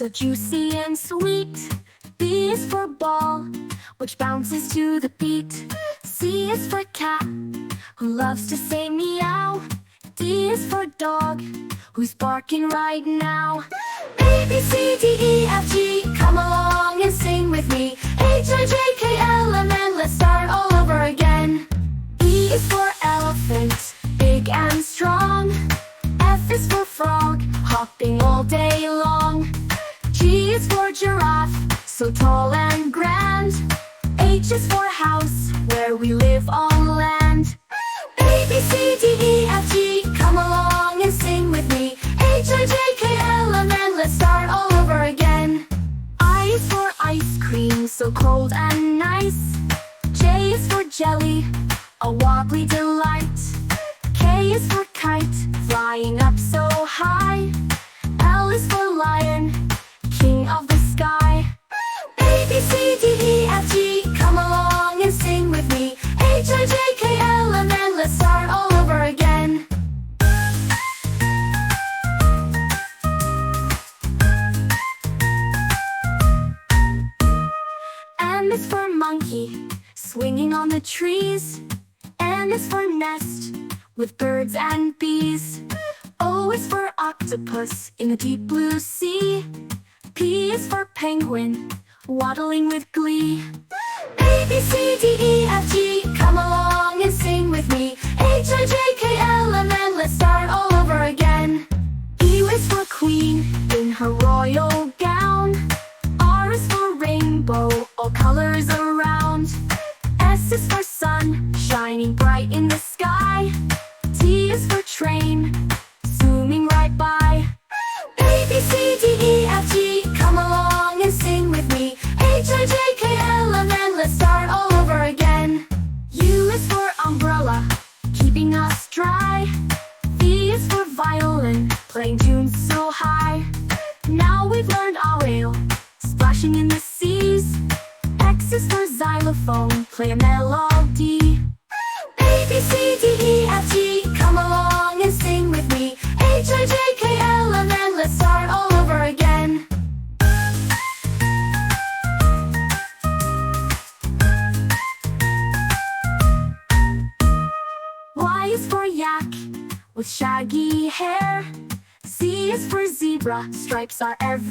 so juicy and sweet. B is for ball, which bounces to the beat. C is for cat, who loves to say meow. D is for dog, who's barking right now. A, B, C, D, E, F, G, come along and sing with me. H, I, J, K, L, M, N, let's start all over again. E is for elephant, big and strong. F is for frog, hopping all day long. G is for giraffe, so tall and grand. H is for house, where we live on land. A, B, C, D, E, F, G, come along and sing with me. H, I, J, K, L, M, N, let's start all over again. I is for ice cream, so cold and nice. J is for jelly, a wobbly delight. K is for kite, flying up so high. L is for lion, king of the sky. A, B, C, D, E, F, G, come along and sing with me. H, I, J, K, L, M, N, let's start all over again. M is for monkey, swinging on the trees. N is for nest, with birds and bees. O is for octopus, in the deep blue sea. P is for penguin, waddling with glee. A, B, C, D, E, F, G, come along and sing with me. H, I, J, K, L, M, N, let's start all over again. U is for queen, in her royal gown. R is for rainbow, all colors around. S is for sun, shining bright in the sky. T is for train, zooming right by. A, B, C, D, E, F, G, come along and sing with me. H, I, J, K, L, M, N, let's start all over again. U is for umbrella, keeping us dry. V is for violin, playing tunes so high. Now we've learned our whale, splashing in the seas. X is for xylophone, play a melody. A, B, C, D, E, F, G, come along and sing with me. H, I, J, K, L, M, N, let's start all over again. Y is for yak, with shaggy hair. Z is for zebra, stripes are everywhere.